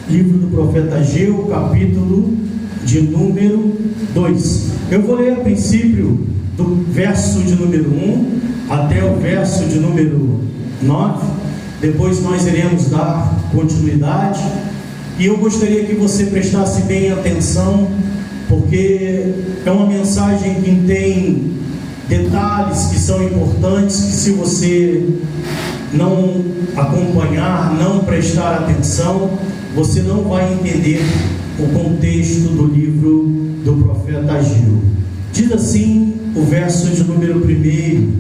livro do profeta Ageu, capítulo de número 2. Eu vou ler a princípio do verso de número 1 até o verso de número 9. Depois nós iremos dar continuidade. E eu gostaria que você prestasse bem atenção, porque é uma mensagem que tem detalhes que são importantes, que se você não acompanhar, não prestar atenção, você não vai entender o contexto do livro do profeta Ageu. Diz assim o verso de número 1: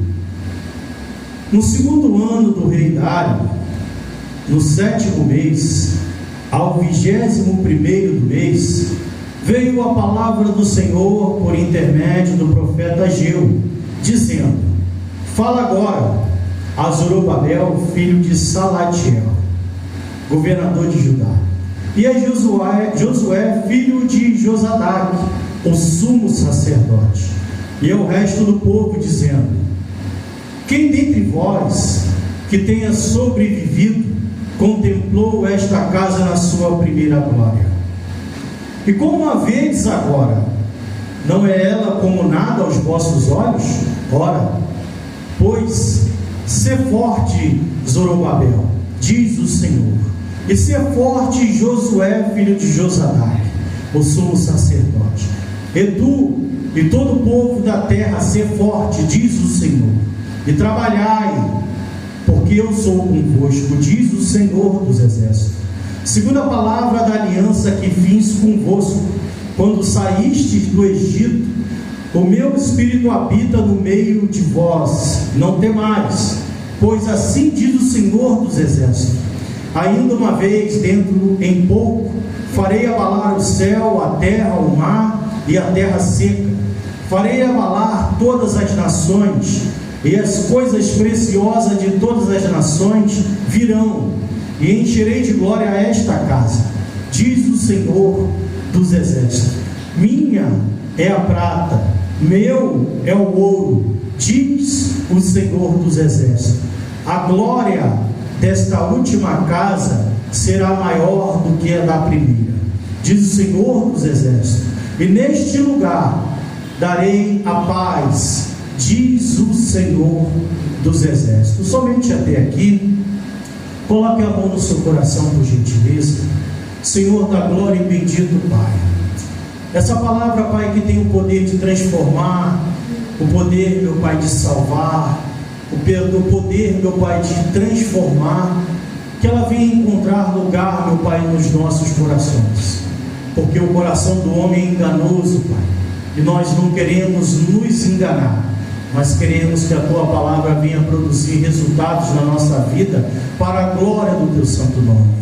No segundo ano do rei Dário, no 7º mês, ao 21º do mês, veio a palavra do Senhor por intermédio do profeta Ageu, dizendo: Fala agora a Zorobabel, filho de Salatiel, governador de Judá, e a Josué, filho de Josadaque, o sumo sacerdote, e ao resto do povo, dizendo: Quem dentre vós que tenha sobrevivido contemplou esta casa na sua primeira glória? E como a vedes agora, não é ela como nada aos vossos olhos? Ora, pois, sê forte, Zorobabel, diz o Senhor, e sê forte, Josué, filho de Josadaque, o sumo sacerdote, e tu e todo o povo da terra, sê forte, diz o Senhor, e trabalhai, porque eu sou convosco, diz o Senhor dos exércitos, segundo a palavra da aliança que fiz convosco, quando saístes do Egito. O meu Espírito habita no meio de vós, não temais, pois assim diz o Senhor dos exércitos: ainda uma vez, dentro em pouco, farei abalar o céu, a terra, o mar e a terra seca, farei abalar todas as nações, e as coisas preciosas de todas as nações virão, e encherei de glória esta casa, diz o Senhor dos exércitos. Minha é a prata, meu é o ouro, diz o Senhor dos exércitos. A glória desta última casa será maior do que a da primeira, diz o Senhor dos exércitos. E neste lugar darei a paz, diz o Senhor dos exércitos. Somente até aqui. Coloque a mão no seu coração, por gentileza. Senhor da glória e bendito Pai, essa palavra, Pai, que tem o poder de transformar, o poder, meu Pai, de salvar, o poder, meu Pai, de transformar, que ela venha encontrar lugar, meu Pai, nos nossos corações, porque o coração do homem é enganoso, Pai, e nós não queremos nos enganar, mas queremos que a Tua palavra venha produzir resultados na nossa vida, para a glória do Teu santo nome,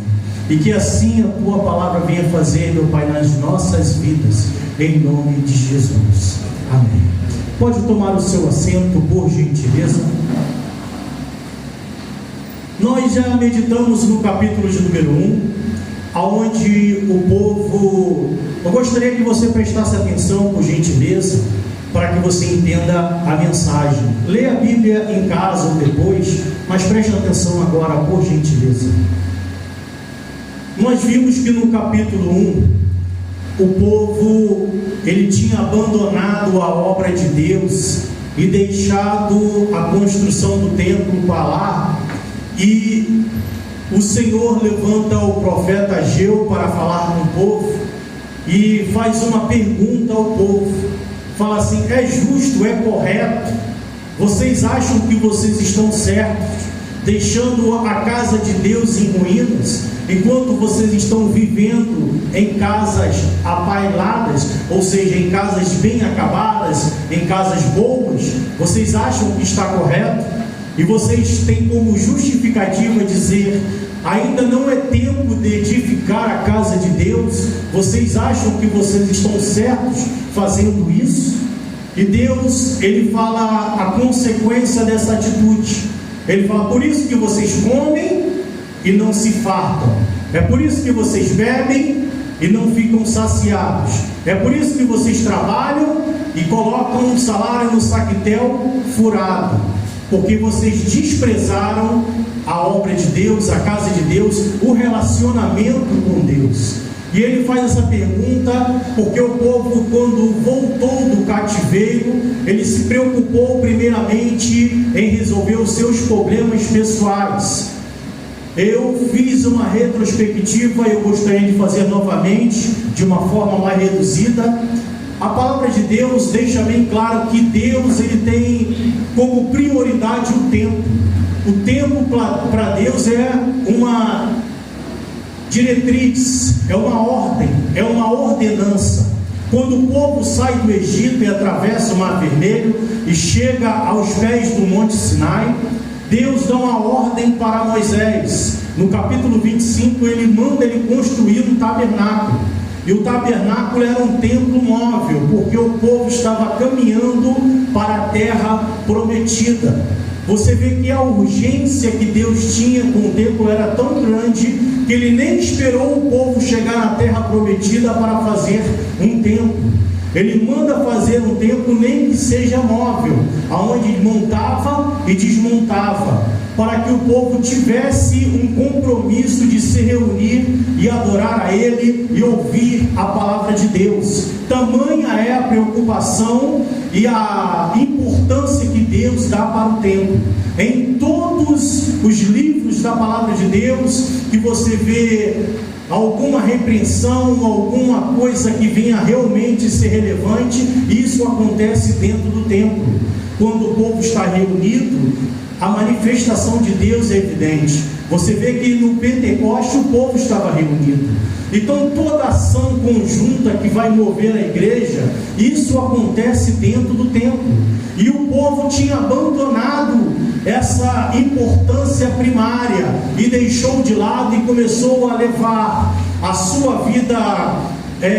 e que assim a Tua palavra venha fazer, meu Pai, nas nossas vidas, em nome de Jesus, amém. Pode tomar o seu assento, por gentileza. Nós já meditamos no capítulo de número 1, onde o povo... Eu gostaria que você prestasse atenção, por gentileza, para que você entenda a mensagem. Leia a Bíblia em casa ou depois, mas preste atenção agora, por gentileza. Nós vimos que no capítulo 1, o povo, ele tinha abandonado a obra de Deus e deixado a construção do templo para lá, e o Senhor levanta o profeta Ageu para falar com o povo e faz uma pergunta ao povo. Fala assim: é justo, é correto? Vocês acham que vocês estão certos, deixando a casa de Deus em ruínas, enquanto vocês estão vivendo em casas apailadas, ou seja, em casas bem acabadas, em casas boas? Vocês acham que está correto? E vocês têm como justificativa dizer: ainda não é tempo de edificar a casa de Deus? Vocês acham que vocês estão certos fazendo isso? E Deus, Ele fala a consequência dessa atitude. Ele fala: por isso que vocês comem e não se fartam, é por isso que vocês bebem e não ficam saciados, é por isso que vocês trabalham e colocam um salário no saquetel furado, porque vocês desprezaram a obra de Deus, a casa de Deus, o relacionamento com Deus. E ele faz essa pergunta porque o povo, quando voltou do cativeiro, ele se preocupou primeiramente em resolver os seus problemas pessoais. Eu fiz uma retrospectiva, eu gostaria de fazer novamente, de uma forma mais reduzida. A palavra de Deus deixa bem claro que Deus, ele tem como prioridade o tempo. O tempo para Deus é uma diretriz, é uma ordem, é uma ordenança. Quando o povo sai do Egito e atravessa o Mar Vermelho e chega aos pés do Monte Sinai, Deus dá uma ordem para Moisés. No capítulo 25, ele manda ele construir um tabernáculo. E o tabernáculo era um templo móvel, porque o povo estava caminhando para a terra prometida. Você vê que a urgência que Deus tinha com o templo era tão grande que ele nem esperou o povo chegar na terra prometida para fazer um templo. Ele manda fazer um templo, nem que seja móvel, aonde ele montava e desmontava, para que o povo tivesse um compromisso de se reunir e adorar a Ele e ouvir a palavra de Deus. Tamanha é a preocupação e a importância que Deus dá para o templo. Em todos os livros da palavra de Deus, que você vê alguma repreensão, alguma coisa que venha realmente ser relevante, isso acontece dentro do templo. Quando o povo está reunido, a manifestação de Deus é evidente. Você vê que no Pentecoste o povo estava reunido. Então toda ação conjunta que vai mover a igreja, isso acontece dentro do templo. E o povo tinha abandonado essa importância primária e deixou de lado e começou a levar a sua vida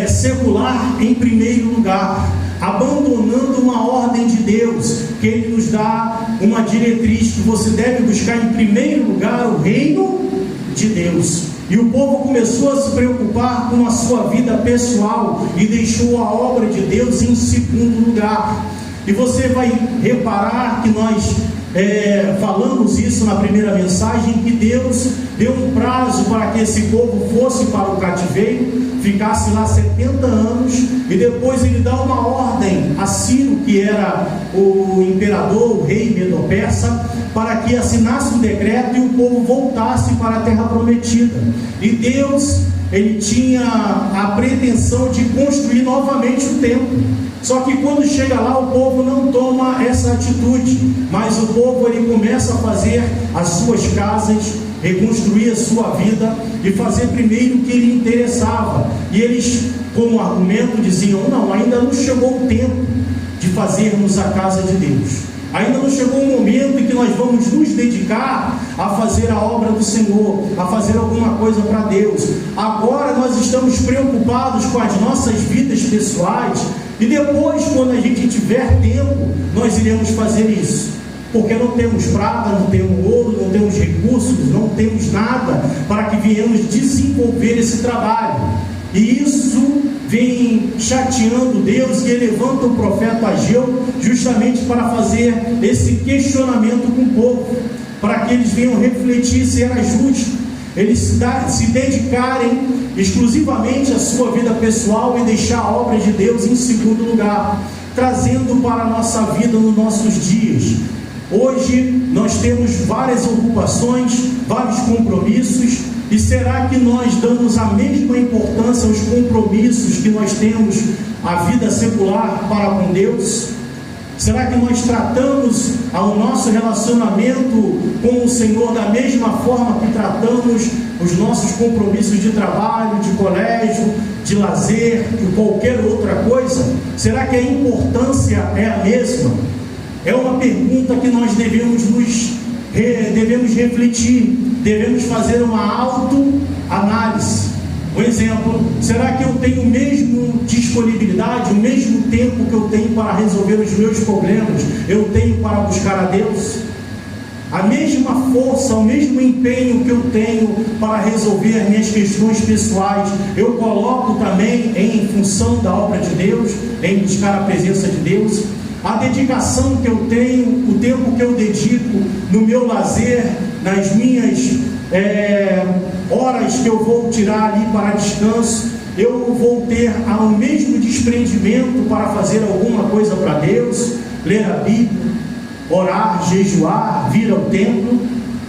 secular em primeiro lugar, abandonando uma ordem de Deus, que Ele nos dá uma diretriz, que você deve buscar em primeiro lugar o reino de Deus. E o povo começou a se preocupar com a sua vida pessoal e deixou a obra de Deus em segundo lugar. E você vai reparar que nós falamos isso na primeira mensagem, que Deus deu um prazo para que esse povo fosse para o cativeiro, ficasse lá 70 anos, e depois ele dá uma ordem a Ciro, que era o imperador, o rei medo-persa, para que assinasse um decreto e o povo voltasse para a terra prometida. E Deus, ele tinha a pretensão de construir novamente o templo. Só que quando chega lá, o povo não toma essa atitude, mas o povo ele começa a fazer as suas casas, reconstruir a sua vida e fazer primeiro o que lhe interessava. E eles, como argumento, diziam: não, ainda não chegou o tempo de fazermos a casa de Deus. Ainda não chegou o momento em que nós vamos nos dedicar a fazer a obra do Senhor, a fazer alguma coisa para Deus. Agora nós estamos preocupados com as nossas vidas pessoais, e depois, quando a gente tiver tempo, nós iremos fazer isso. Porque não temos prata, não temos ouro, não temos recursos, não temos nada para que venhamos desenvolver esse trabalho. E isso vem chateando Deus, e ele levanta o profeta Ageu justamente para fazer esse questionamento com o povo, para que eles venham refletir se era justo eles se dedicarem exclusivamente à sua vida pessoal e deixar a obra de Deus em segundo lugar, trazendo para a nossa vida nos nossos dias. Hoje nós temos várias ocupações, vários compromissos, e será que nós damos a mesma importância aos compromissos que nós temos à vida secular para com Deus? Será que nós tratamos ao nosso relacionamento com o Senhor da mesma forma que tratamos os nossos compromissos de trabalho, de colégio, de lazer, de qualquer outra coisa? Será que a importância é a mesma? É uma pergunta que nós devemos refletir, devemos fazer uma autoanálise. Um exemplo: será que eu tenho a mesma disponibilidade, o mesmo tempo que eu tenho para resolver os meus problemas, eu tenho para buscar a Deus? A mesma força, o mesmo empenho que eu tenho para resolver as minhas questões pessoais, eu coloco também em função da obra de Deus, em buscar a presença de Deus? A dedicação que eu tenho, o tempo que eu dedico no meu lazer, nas minhas horas que eu vou tirar ali para descanso, eu vou ter o mesmo desprendimento para fazer alguma coisa para Deus, ler a Bíblia, orar, jejuar, vir ao templo?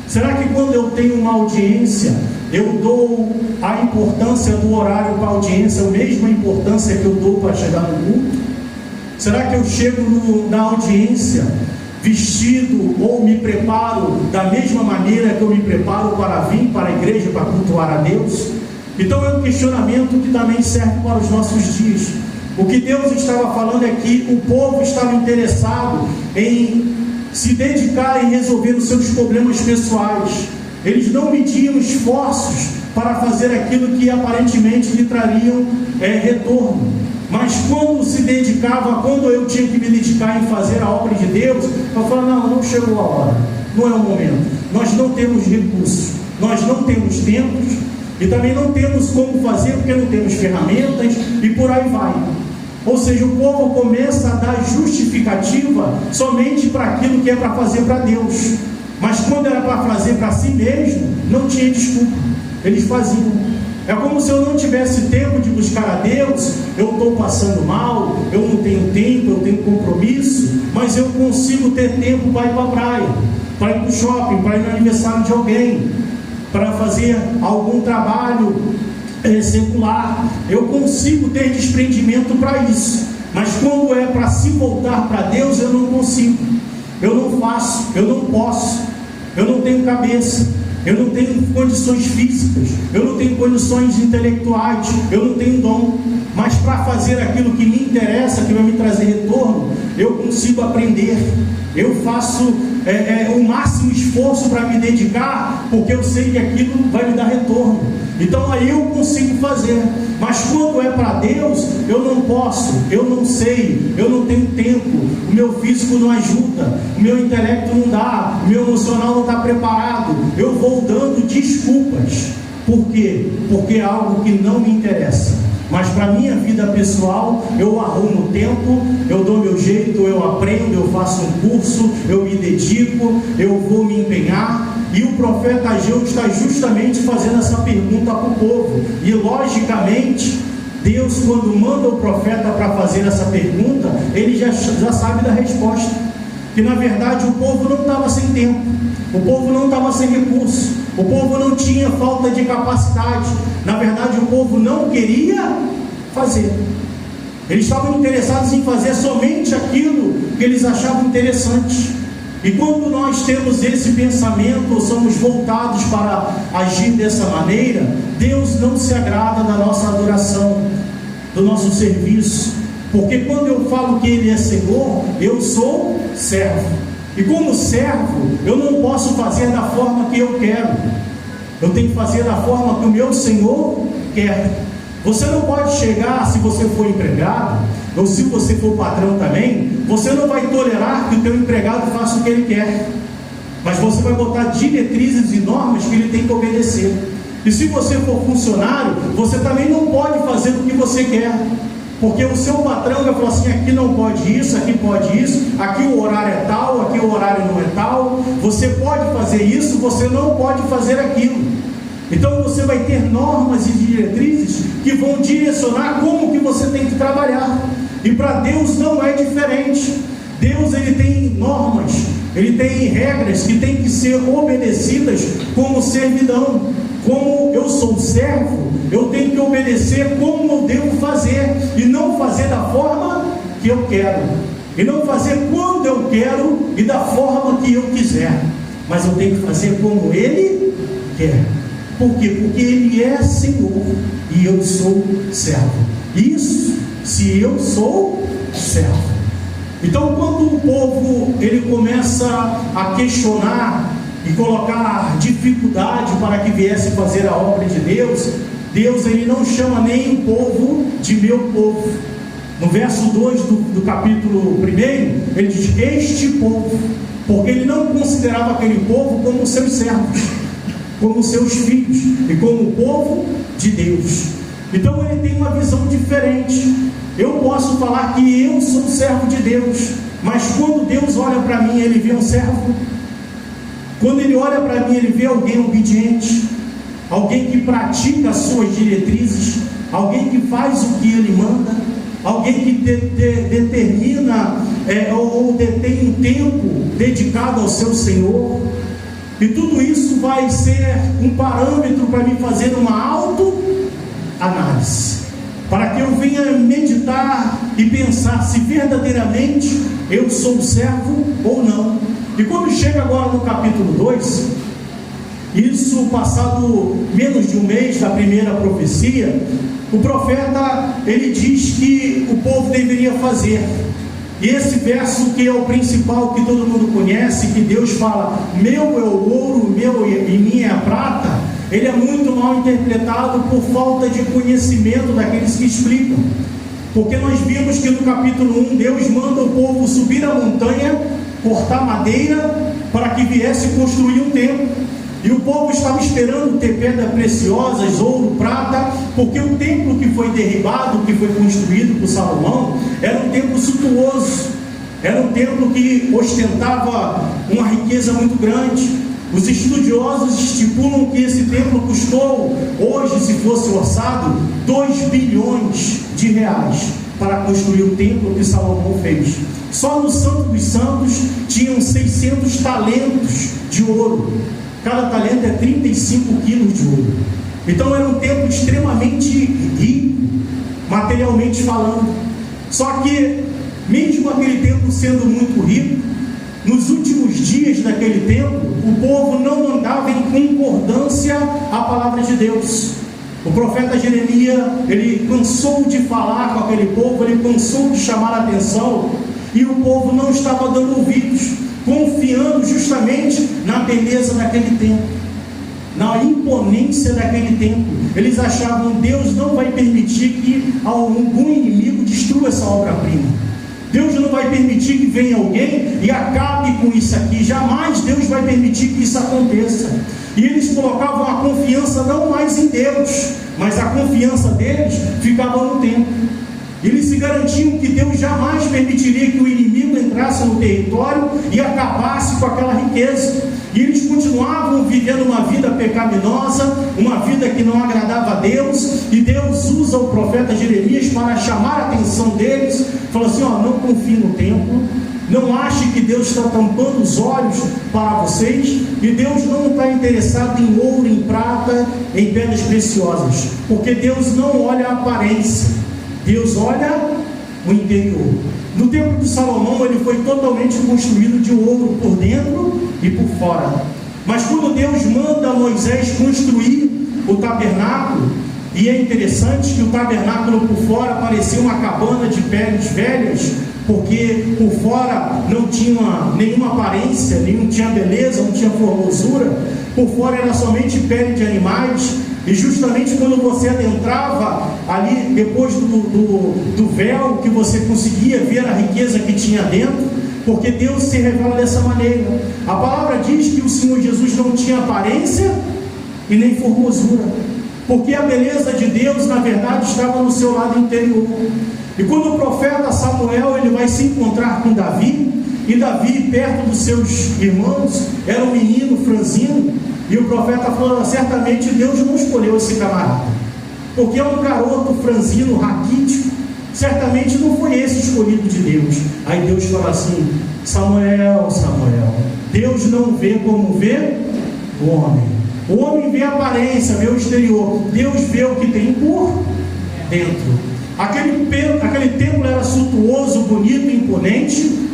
Será que quando eu tenho uma audiência, eu dou a importância do horário para a audiência, a mesma importância que eu dou para chegar no culto? Será que eu chego na audiência vestido ou me preparo da mesma maneira que eu me preparo para vir para a igreja, para cultuar a Deus? Então é um questionamento que também serve para os nossos dias. O que Deus estava falando é que o povo estava interessado em se dedicar em resolver os seus problemas pessoais. Eles não mediam esforços para fazer aquilo que aparentemente lhe trariam retorno. Mas quando se dedicava, quando eu tinha que me dedicar em fazer a obra de Deus, eu falava, não chegou a hora, não é o momento. Nós não temos recursos, nós não temos tempos, e também não temos como fazer, porque não temos ferramentas, e por aí vai. Ou seja, o povo começa a dar justificativa somente para aquilo que é para fazer para Deus. Mas quando era para fazer para si mesmo, não tinha desculpa. Eles faziam. É como se eu não tivesse tempo de buscar a Deus, eu estou passando mal, eu não tenho tempo, eu tenho compromisso, mas eu consigo ter tempo para ir para a praia, para ir para o shopping, para ir no aniversário de alguém, para fazer algum trabalho secular. Eu consigo ter desprendimento para isso, mas quando é para se voltar para Deus, eu não consigo, eu não faço, eu não posso, eu não tenho cabeça, eu não tenho condições físicas, eu não tenho condições intelectuais, eu não tenho dom. Mas para fazer aquilo que me interessa, que vai me trazer retorno, eu consigo aprender, eu faço o máximo esforço para me dedicar, porque eu sei que aquilo vai me dar retorno. Então aí eu consigo fazer. Mas quando é para Deus, eu não posso, eu não sei, eu não tenho tempo, o meu físico não ajuda, o meu intelecto não dá, o meu emocional não está preparado. Eu vou dando desculpas. Por quê? Porque é algo que não me interessa. Mas para a minha vida pessoal, eu arrumo tempo, eu dou meu jeito, eu aprendo, eu faço um curso, eu me dedico, eu vou me empenhar. E o profeta Ageu está justamente fazendo essa pergunta para o povo. E logicamente, Deus, quando manda o profeta para fazer essa pergunta, ele já sabe da resposta. Que na verdade o povo não estava sem tempo, o povo não estava sem recurso, o povo não tinha falta de capacidade. Na verdade o povo não queria fazer. Eles estavam interessados em fazer somente aquilo que eles achavam interessante. E quando nós temos esse pensamento, somos voltados para agir dessa maneira, Deus não se agrada da nossa adoração, do nosso serviço. Porque quando eu falo que Ele é Senhor, eu sou servo. E como servo, eu não posso fazer da forma que eu quero. Eu tenho que fazer da forma que o meu Senhor quer. Você não pode chegar, se você for empregado, ou se você for patrão também, você não vai tolerar que o teu empregado faça o que ele quer. Mas você vai botar diretrizes e normas que ele tem que obedecer. E se você for funcionário, você também não pode fazer o que você quer. Porque o seu patrão vai falar assim, aqui não pode isso, aqui pode isso, aqui o horário é tal, aqui o horário não é tal, você pode fazer isso, você não pode fazer aquilo. Então você vai ter normas e diretrizes que vão direcionar como que você tem que trabalhar. E para Deus não é diferente. Deus, ele tem normas, ele tem regras que têm que ser obedecidas como servidão. Como eu sou servo, eu tenho que obedecer como eu devo fazer, e não fazer da forma que eu quero, e não fazer quando eu quero e da forma que eu quiser, mas eu tenho que fazer como Ele quer. Por quê? Porque Ele é Senhor e eu sou servo. Isso se eu sou servo. Então quando o povo ele começa a questionar e colocar dificuldade para que viesse fazer a obra de Deus, Deus ele não chama nem o povo de meu povo. No verso 2 do capítulo 1, ele diz este povo, porque ele não considerava aquele povo como seus servos, como seus filhos e como o povo de Deus. Então ele tem uma visão diferente. Eu posso falar que eu sou servo de Deus, mas quando Deus olha para mim, ele vê um servo. Quando ele olha para mim, ele vê alguém obediente, alguém que pratica as suas diretrizes, alguém que faz o que ele manda, alguém que determina ou detém um tempo dedicado ao seu Senhor. E tudo isso vai ser um parâmetro para mim fazer uma autoanálise, para que eu venha meditar e pensar se verdadeiramente eu sou servo ou não. E quando chega agora no capítulo 2, isso passado menos de um mês da primeira profecia, o profeta, ele diz que o povo deveria fazer. E esse verso que é o principal, que todo mundo conhece, que Deus fala, meu é o ouro, meu e minha é a prata, ele é muito mal interpretado por falta de conhecimento daqueles que explicam. Porque nós vimos que no capítulo 1, Deus manda o povo subir a montanha, cortar madeira, para que viesse construir um templo. E o povo estava esperando ter pedras preciosas, ouro, prata, porque o templo que foi derribado, que foi construído por Salomão, era um templo suntuoso, era um templo que ostentava uma riqueza muito grande. Os estudiosos estipulam que esse templo custou, hoje, se fosse orçado, 2 bilhões de reais para construir o templo que Salomão fez. Só no Santo dos Santos tinham 600 talentos de ouro. Cada talento é 35 quilos de ouro. Então era um templo extremamente rico, materialmente falando. Só que, mesmo aquele templo sendo muito rico, nos últimos dias daquele tempo, o povo não andava em concordância à palavra de Deus. O profeta Jeremias, ele cansou de falar com aquele povo, ele cansou de chamar a atenção, e o povo não estava dando ouvidos, confiando justamente na beleza daquele templo, na imponência daquele templo. Eles achavam que Deus não vai permitir que algum inimigo destrua essa obra-prima. Deus não vai permitir que venha alguém e acabe com isso aqui. Jamais Deus vai permitir que isso aconteça. E eles colocavam a confiança não mais em Deus, mas a confiança deles ficava no templo. Eles se garantiam que Deus jamais permitiria que o inimigo entrasse no território e acabasse com aquela riqueza. E eles continuavam vivendo uma vida pecaminosa, uma vida que não agradava a Deus. E Deus usa o profeta Jeremias para chamar a atenção deles. Falou assim, não confie no templo, não ache que Deus está tampando os olhos para vocês. E Deus não está interessado em ouro, em prata, em pedras preciosas, porque Deus não olha a aparência, Deus olha o interior. No templo de Salomão, ele foi totalmente construído de ouro por dentro e por fora. Mas quando Deus manda Moisés construir o tabernáculo, e é interessante que o tabernáculo por fora parecia uma cabana de peles velhas, porque por fora não tinha nenhuma aparência, não tinha beleza, não tinha formosura. Por fora era somente pele de animais. E justamente quando você adentrava ali, depois do véu, que você conseguia ver a riqueza que tinha dentro, porque Deus se revela dessa maneira. A palavra diz que o Senhor Jesus não tinha aparência e nem formosura, porque a beleza de Deus, na verdade, estava no seu lado interior. E quando o profeta Samuel, ele vai se encontrar com Davi, e Davi, perto dos seus irmãos, era um menino franzino, e o profeta falou, certamente Deus não escolheu esse camarada, porque é um garoto franzino, raquítico, certamente não foi esse escolhido de Deus. Aí Deus fala assim, Samuel, Samuel, Deus não vê como vê o homem. O homem vê a aparência, vê o exterior, Deus vê o que tem por dentro. Aquele templo era suntuoso, bonito, imponente,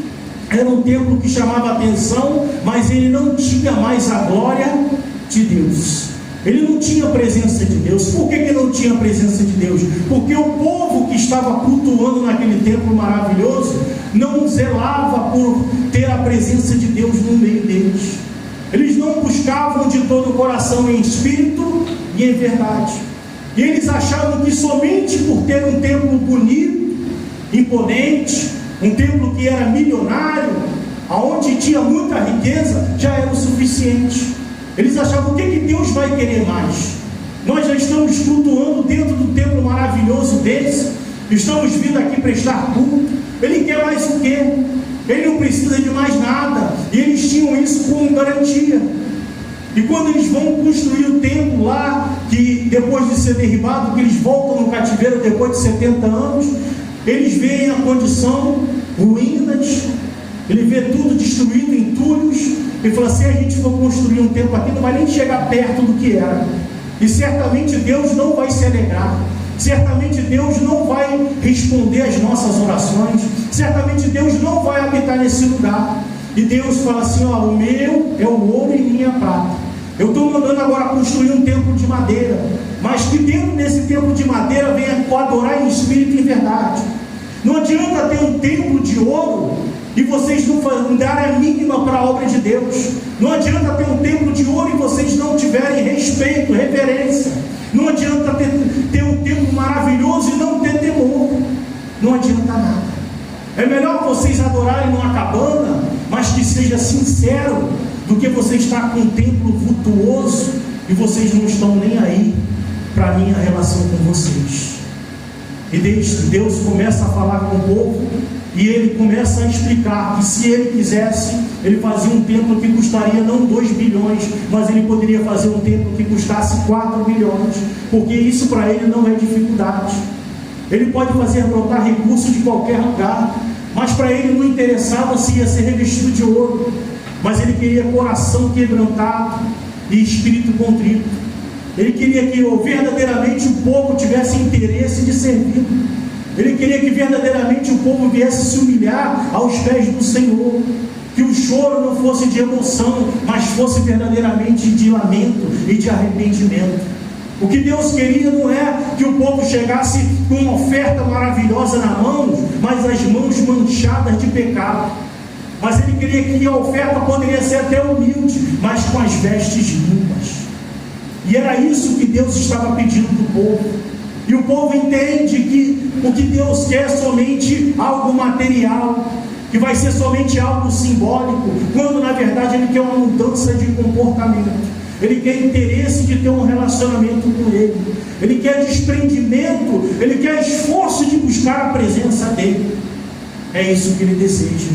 era um templo que chamava atenção, mas ele não tinha mais a glória de Deus. Ele não tinha a presença de Deus. Por que não tinha a presença de Deus? Porque o povo que estava cultuando naquele templo maravilhoso não zelava por ter a presença de Deus no meio deles. Eles não buscavam de todo o coração em espírito e em verdade. E eles achavam que somente por ter um templo bonito, imponente, um templo que era milionário, aonde tinha muita riqueza, já era o suficiente. Eles achavam, o que Deus vai querer mais? Nós já estamos cultuando dentro do templo maravilhoso desse, estamos vindo aqui prestar culto. Ele quer mais o quê? ele não precisa de mais nada, e eles tinham isso como garantia. E quando eles vão construir o templo lá, que depois de ser derribado, que eles voltam no cativeiro depois de 70 anos, eles veem a condição, ruínas, ele vê tudo destruído, entulhos, e fala: se a gente for construir um templo aqui, não vai nem chegar perto do que era, e certamente Deus não vai se alegrar, certamente Deus não vai responder às nossas orações, certamente Deus não vai habitar nesse lugar. E Deus fala assim: ó, o meu é o ouro e minha prata. Eu estou mandando agora construir um templo de madeira, mas que dentro desse templo de madeira venha adorar em espírito e em verdade. Não adianta ter um templo de ouro e vocês não darem a mínima para a obra de Deus. Não adianta ter um templo de ouro e vocês não tiverem respeito, reverência. Não adianta ter um templo maravilhoso e não ter temor. Não adianta nada. É melhor vocês adorarem numa cabana, mas que seja sincero, do que você estar com um templo vultuoso e vocês não estão nem aí para a minha relação com vocês. E Deus começa a falar com o povo, e ele começa a explicar que se ele quisesse, ele fazia um templo que custaria não 2 bilhões, mas ele poderia fazer um templo que custasse 4 bilhões, porque isso para ele não é dificuldade. Ele pode fazer brotar recursos de qualquer lugar, mas para ele não interessava se ia ser revestido de ouro, mas ele queria coração quebrantado e espírito contrito. Ele queria que verdadeiramente o povo tivesse interesse de servir. Ele queria que verdadeiramente o povo viesse se humilhar aos pés do Senhor, que o choro não fosse de emoção, mas fosse verdadeiramente de lamento e de arrependimento. O que Deus queria não é que o povo chegasse com uma oferta maravilhosa na mão, mas as mãos manchadas de pecado. Mas ele queria que a oferta poderia ser até humilde, mas com as vestes limpas. E era isso que Deus estava pedindo do povo. E o povo entende que o que Deus quer é somente algo material, que vai ser somente algo simbólico, quando na verdade ele quer uma mudança de comportamento. Ele quer interesse de ter um relacionamento com ele. Ele quer desprendimento, ele quer esforço de buscar a presença dele. É isso que ele deseja.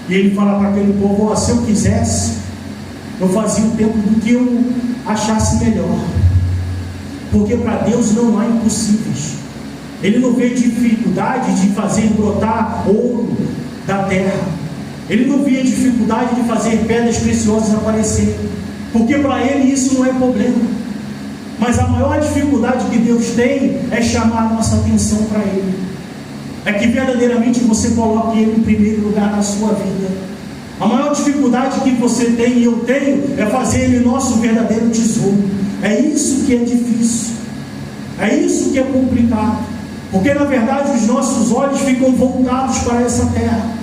E ele fala para aquele povo: ó, se eu quisesse, eu fazia o templo do que eu achasse melhor, porque para Deus não há impossíveis. Ele não vê dificuldade de fazer brotar ouro da terra, ele não via dificuldade de fazer pedras preciosas aparecer, porque para ele isso não é problema. Mas a maior dificuldade que Deus tem é chamar a nossa atenção para ele, é que verdadeiramente você coloque ele em primeiro lugar na sua vida. A maior dificuldade que você tem e eu tenho é fazer ele nosso verdadeiro tesouro. É isso que é difícil, é isso que é complicado, porque na verdade os nossos olhos ficam voltados para essa terra,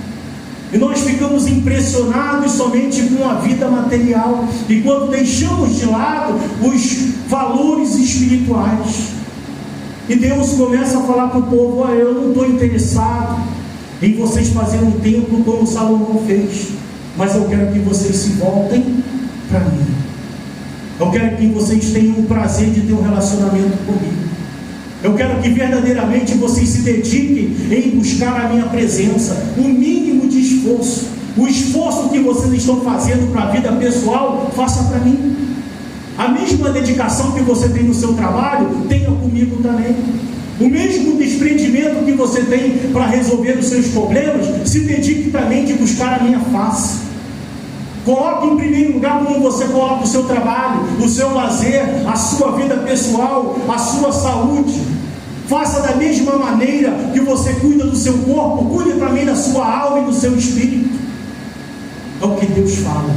e nós ficamos impressionados somente com a vida material, e quando deixamos de lado os valores espirituais. E Deus começa a falar para o povo: olha, eu não estou interessado em vocês fazerem um templo como Salomão fez, mas eu quero que vocês se voltem para mim. Eu quero que vocês tenham o prazer de ter um relacionamento comigo. Eu quero que verdadeiramente vocês se dediquem em buscar a minha presença, o mínimo de esforço. O esforço que vocês estão fazendo para a vida pessoal, faça para mim. A mesma dedicação que você tem no seu trabalho, tenha comigo também. O mesmo desprendimento que você tem para resolver os seus problemas, se dedique também de buscar a minha face. Coloque em primeiro lugar como você coloca o seu trabalho, o seu lazer, a sua vida pessoal, a sua saúde. Faça da mesma maneira que você cuida do seu corpo, cuide também da sua alma e do seu espírito. É o que Deus fala.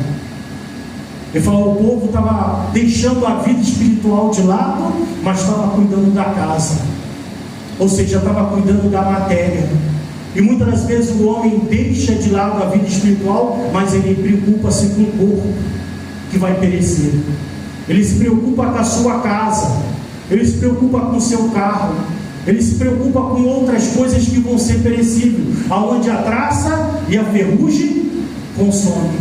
Ele falou: o povo estava deixando a vida espiritual de lado, mas estava cuidando da casa, ou seja, estava cuidando da matéria. E muitas das vezes o homem deixa de lado a vida espiritual, mas ele preocupa-se com o corpo que vai perecer. Ele se preocupa com a sua casa, ele se preocupa com o seu carro, ele se preocupa com outras coisas que vão ser perecíveis, aonde a traça e a ferrugem consomem.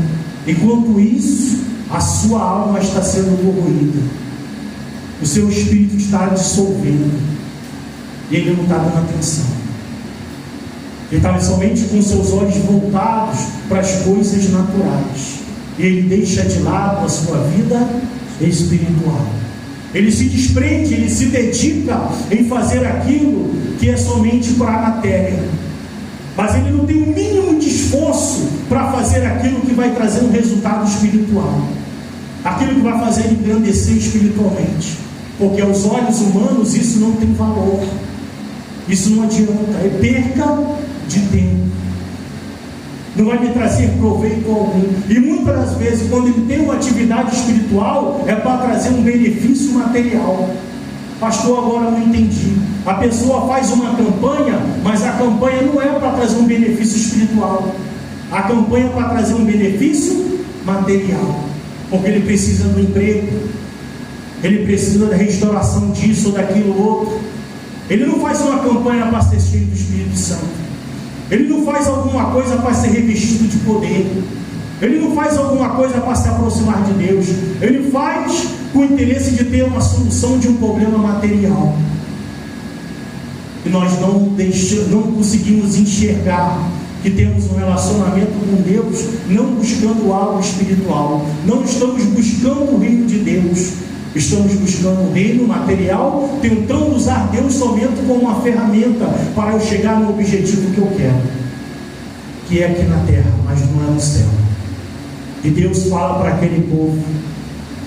Enquanto isso, a sua alma está sendo corroída, o seu espírito está dissolvendo, e ele não está dando atenção. Ele estava somente com seus olhos voltados para as coisas naturais. E ele deixa de lado a sua vida espiritual. Ele se desprende, ele se dedica em fazer aquilo que é somente para a matéria. Mas ele não tem o mínimo de esforço para fazer aquilo que vai trazer um resultado espiritual. Aquilo que vai fazer ele engrandecer espiritualmente. Porque aos olhos humanos isso não tem valor. Isso não adianta, é perca de tempo. Não vai me trazer proveito algum. E muitas das vezes, quando ele tem uma atividade espiritual, é para trazer um benefício material. Pastor, agora não entendi. A pessoa faz uma campanha, mas a campanha não é para trazer um benefício espiritual. A campanha é para trazer um benefício material. Porque ele precisa do emprego, ele precisa da restauração disso ou daquilo outro. Ele não faz uma campanha para ser cheio do Espírito Santo. Ele não faz alguma coisa para ser revestido de poder. Ele não faz alguma coisa para se aproximar de Deus. Ele faz com o interesse de ter uma solução de um problema material. E nós não conseguimos enxergar que temos um relacionamento com Deus, não buscando algo espiritual. Não estamos buscando o reino de Deus. Estamos buscando o reino material, tentando usar Deus somente como uma ferramenta para eu chegar no objetivo que eu quero, que é aqui na terra, mas não é no céu. E Deus fala para aquele povo: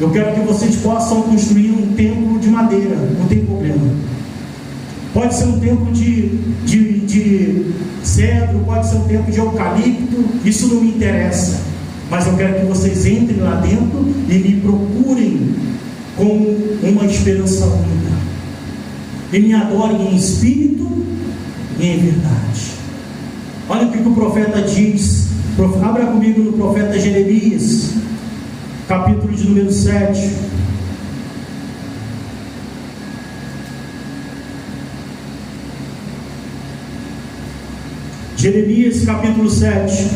eu quero que vocês possam construir um templo de madeira, não tem problema. Pode ser um templo de cedro, pode ser um templo de eucalipto, isso não me interessa. Mas eu quero que vocês entrem lá dentro e me procurem com uma esperança única, e me adorem em espírito e em verdade. Olha o que o profeta diz. Abra comigo no profeta Jeremias, capítulo de número 7. Jeremias capítulo 7.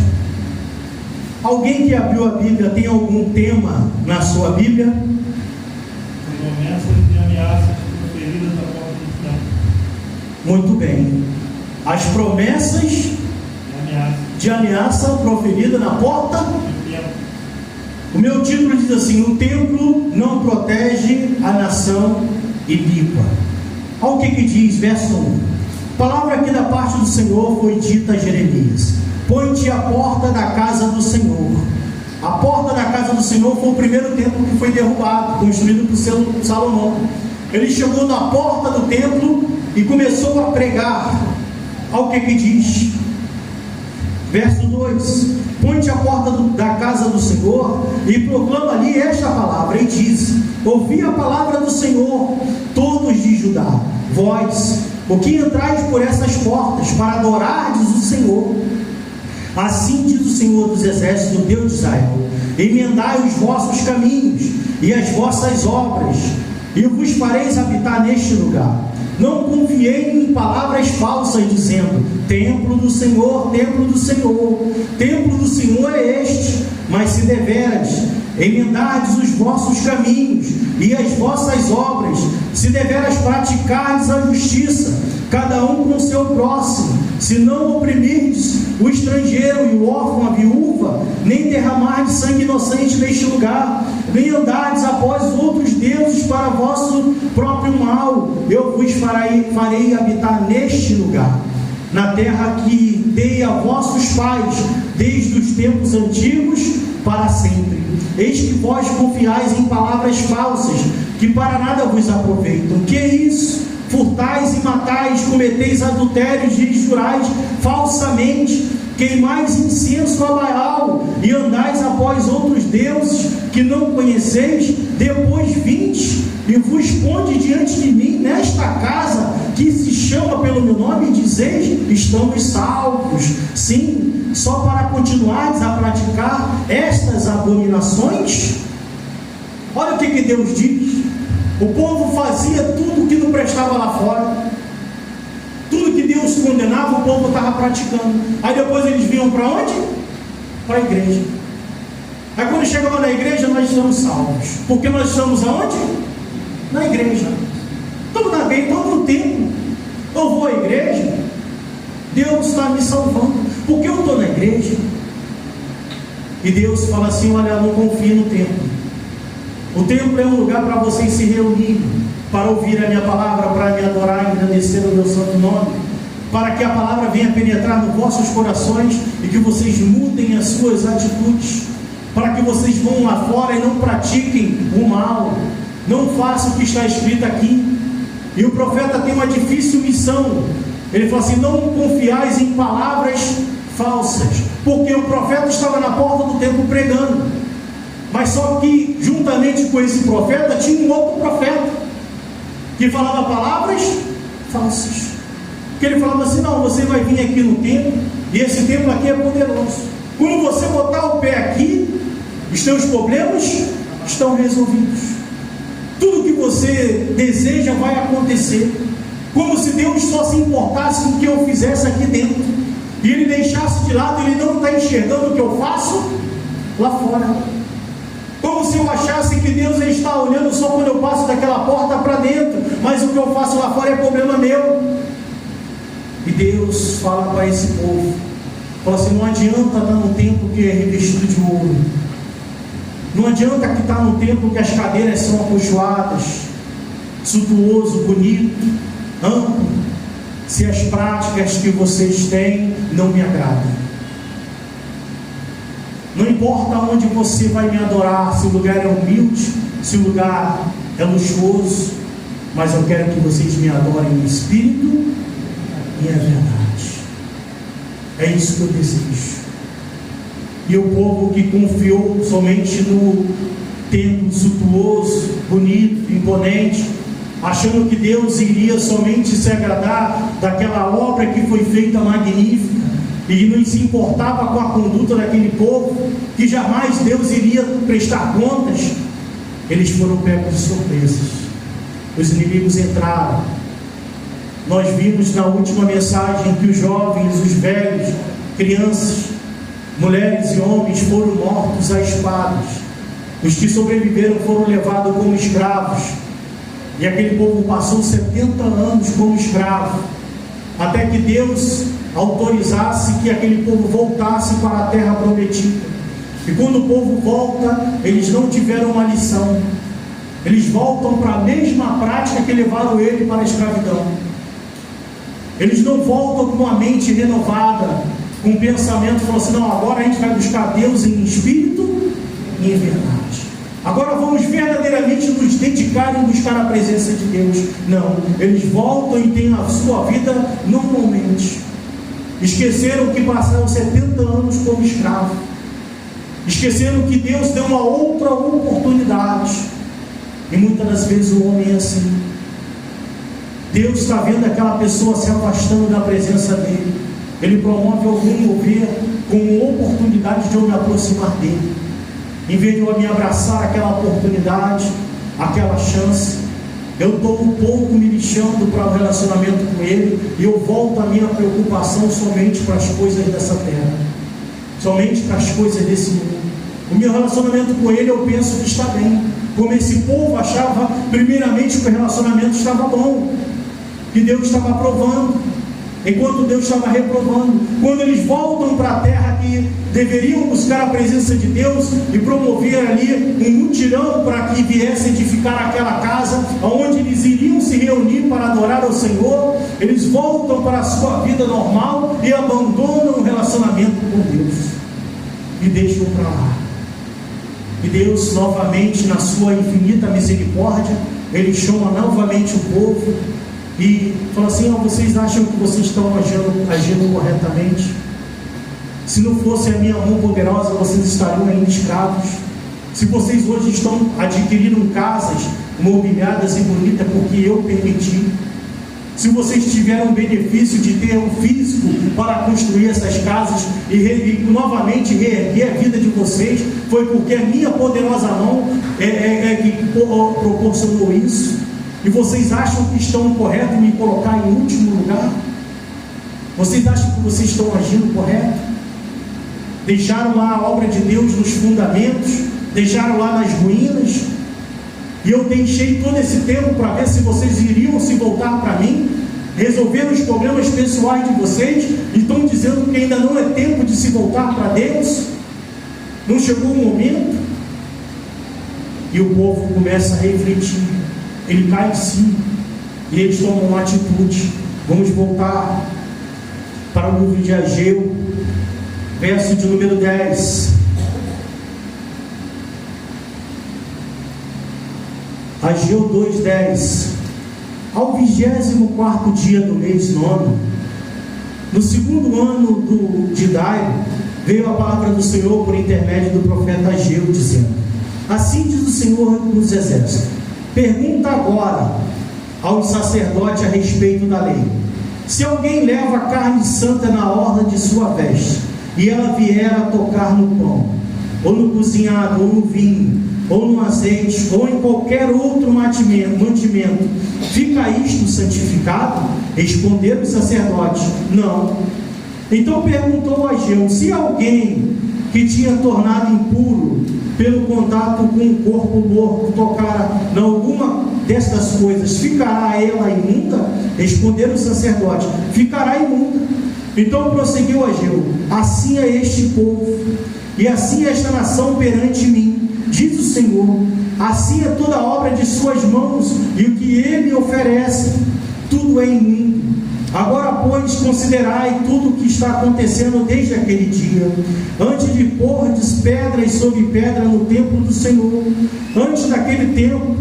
Alguém que abriu a Bíblia tem algum tema na sua Bíblia? Promessas e ameaças proferidas na porta do templo. Muito bem. As promessas de ameaça proferida na porta do templo. O meu título diz assim: o templo não protege a nação iníqua. Olha o que diz, verso 1. Palavra aqui da parte do Senhor foi dita a Jeremias: põe-te à porta da casa do Senhor. A porta da casa do Senhor foi o primeiro templo que foi derrubado, construído por Salomão. Ele chegou na porta do templo e começou a pregar. Olha o que diz, verso 2: põe-te à porta da casa do Senhor e proclama ali esta palavra, e diz: ouvi a palavra do Senhor, todos de Judá, vós, o que entrais por essas portas para adorardes o Senhor. Assim diz o Senhor dos Exércitos, o Deus de Israel: emendai os vossos caminhos e as vossas obras, e vos fareis habitar neste lugar. Não confiei em palavras falsas, dizendo: templo do Senhor, templo do Senhor. Templo do Senhor é este. Mas se deveras emendardes os vossos caminhos e as vossas obras, se deveras praticardes a justiça, cada um com o seu próximo, se não oprimirdes o estrangeiro e o órfão, a viúva, nem derramardes sangue inocente neste lugar, nem andardes após outros deuses para vosso próprio mal, eu vos farei habitar neste lugar, na terra que dei a vossos pais, desde os tempos antigos para sempre. Eis que vós confiais em palavras falsas, que para nada vos aproveitam. Que é isso? Furtais e matais, cometeis adultérios e jurais falsamente, queimais incenso a Baal, e andais após outros deuses que não conheceis. Depois vinde e vos ponde diante de mim nesta casa que se chama pelo meu nome, e dizeis: estamos salvos. Sim, só para continuardes a praticar estas abominações? Olha o que Deus diz. O povo fazia tudo que não prestava lá fora. Tudo que Deus condenava, o povo estava praticando. Aí depois eles vinham para onde? Para a igreja. Aí quando chegava na igreja, nós estamos salvos. Porque nós estamos aonde? Na igreja. Estamos no templo. Eu vou à igreja. Deus está me salvando, porque eu estou na igreja. E Deus fala assim: olha, não confie no templo. O templo é um lugar para vocês se reunirem, para ouvir a minha palavra, para me adorar e engrandecer o meu santo nome, para que a palavra venha penetrar nos vossos corações e que vocês mudem as suas atitudes, para que vocês vão lá fora e não pratiquem o mal, não façam o que está escrito aqui. E o profeta tem uma difícil missão. Ele fala assim: não confiais em palavras falsas, porque o profeta estava na porta do templo pregando, mas só que juntamente com esse profeta tinha um outro profeta que falava palavras falsas, que ele falava assim: não, você vai vir aqui no templo, e esse templo aqui é poderoso, quando você botar o pé aqui, os seus problemas estão resolvidos, tudo que você deseja vai acontecer, como se Deus só se importasse com o que eu fizesse aqui dentro, e Ele deixasse de lado. Ele não está enxergando o que eu faço lá fora, como se eu achasse que Deus está olhando só quando eu passo daquela porta para dentro, mas o que eu faço lá fora é problema meu. E Deus fala para esse povo, fala assim: não adianta estar no templo que é revestido de ouro, não adianta que está no templo que as cadeiras são acolchoadas, suntuoso, bonito, amplo, se as práticas que vocês têm não me agradam. Não importa onde você vai me adorar, se o lugar é humilde, se o lugar é luxuoso, mas eu quero que vocês me adorem em espírito e em verdade. É isso que eu desejo. E o povo que confiou somente no templo suntuoso, bonito, imponente, achando que Deus iria somente se agradar daquela obra que foi feita magnífica, e não se importava com a conduta daquele povo, que jamais Deus iria prestar contas, eles foram pegos de surpresas. Os inimigos entraram. Nós vimos na última mensagem que os jovens, os velhos, crianças, mulheres e homens foram mortos a espadas. Os que sobreviveram foram levados como escravos, e aquele povo passou 70 anos como escravo, até que Deus autorizasse que aquele povo voltasse para a terra prometida. E quando o povo volta, eles não tiveram uma lição, eles voltam para a mesma prática que levaram ele para a escravidão. Eles não voltam com a mente renovada, com o pensamento, falando assim: não, agora a gente vai buscar Deus em espírito e em verdade, agora vamos verdadeiramente nos dedicar em buscar a presença de Deus. Não, eles voltam e têm a sua vida normalmente. Esqueceram que passaram 70 anos como escravo, esqueceram que Deus deu uma outra oportunidade. E muitas das vezes o homem é assim. Deus está vendo aquela pessoa se afastando da presença dele, Ele promove algum mover como oportunidade de eu me aproximar dele. Em vez de eu me abraçar aquela oportunidade, aquela chance, eu estou um pouco me lixando para o relacionamento com Ele, e eu volto a minha preocupação somente para as coisas dessa terra, somente para as coisas desse mundo. O meu relacionamento com Ele, eu penso que está bem, como esse povo achava primeiramente que o relacionamento estava bom, que Deus estava aprovando, enquanto Deus estava reprovando. Quando eles voltam para a terra que deveriam buscar a presença de Deus e promover ali um mutirão para que viesse edificar aquela casa onde eles iriam se reunir para adorar ao Senhor, eles voltam para a sua vida normal e abandonam o relacionamento com Deus e deixam para lá. E Deus, novamente, na sua infinita misericórdia, Ele chama novamente o povo e fala assim: vocês acham que vocês estão agindo corretamente? Se não fosse a minha mão poderosa, vocês estariam ainda escravos. Se vocês hoje estão adquirindo casas mobiliadas e bonitas porque eu permiti, se vocês tiveram o benefício de ter um físico para construir essas casas e novamente reerguer a vida de vocês, foi porque a minha poderosa mão que proporcionou isso. E vocês acham que estão correto em me colocar em último lugar? Vocês acham que vocês estão agindo correto? Deixaram lá a obra de Deus nos fundamentos, deixaram lá nas ruínas, e eu deixei todo esse tempo para ver se vocês iriam se voltar para mim, resolveram os problemas pessoais de vocês e estão dizendo que ainda não é tempo de se voltar para Deus? Não chegou o momento? E o povo começa a refletir, ele cai de si e eles tomam uma atitude. Vamos voltar para o livro de Ageu, verso de número 10. Ageu 2:10. Ao 24º dia do mês 9, no segundo ano de Dario, veio a palavra do Senhor por intermédio do profeta Ageu, dizendo: assim diz o Senhor dos Exércitos: pergunta agora aos sacerdotes a respeito da lei. Se alguém leva carne santa na orla de sua veste, e ela vier a tocar no pão, ou no cozinhado, ou no vinho, ou no azeite, ou em qualquer outro mantimento, fica isto santificado? Responderam os sacerdotes: não. Então perguntou a Ageu: se alguém que tinha tornado impuro pelo contato com o corpo morto tocar em alguma destas coisas, ficará ela imunda? Responderam os sacerdotes: ficará imunda. Então prosseguiu Ageu: assim é este povo, e assim é esta nação perante mim, diz o Senhor, assim é toda a obra de suas mãos, e o que ele oferece, tudo é imundo. Agora, pois, considerai tudo o que está acontecendo desde aquele dia, antes de pordes pedras sobre pedra no templo do Senhor. Antes daquele tempo,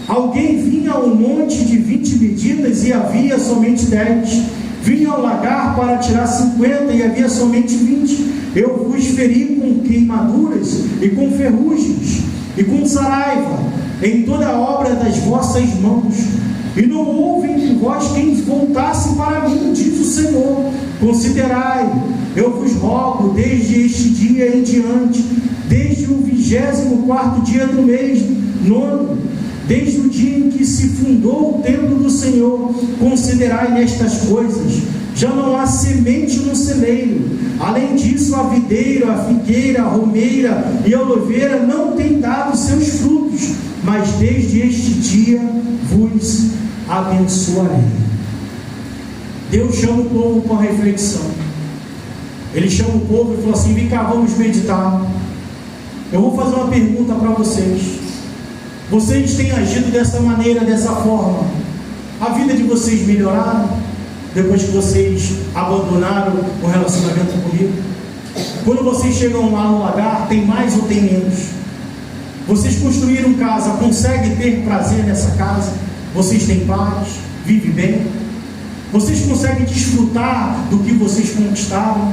alguém vinha ao monte de 20 medidas e havia somente 10. Vinha ao lagar para tirar 50 e havia somente 20. Eu vos feri com queimaduras e com ferrugens e com saraiva em toda a obra das vossas mãos, e não houve entre vós quem voltasse para mim, diz o Senhor. Considerai, eu vos rogo, desde este dia em diante, desde o 24º dia do mês 9, desde o dia em que se fundou o templo do Senhor, considerai nestas coisas. Já não há semente no celeiro. Além disso, a videira, a figueira, a romeira e a oliveira não têm dado seus frutos, mas desde este dia vos abençoarei. Deus chama o povo com a reflexão. Ele chama o povo e fala assim: vem cá, vamos meditar. Eu vou fazer uma pergunta para vocês. Vocês têm agido dessa maneira, dessa forma? A vida de vocês melhoraram depois que vocês abandonaram o relacionamento comigo? Quando vocês chegam lá no lagar, tem mais ou tem menos? Vocês construíram casa, conseguem ter prazer nessa casa? Vocês têm paz? Vivem bem? Vocês conseguem desfrutar do que vocês conquistaram?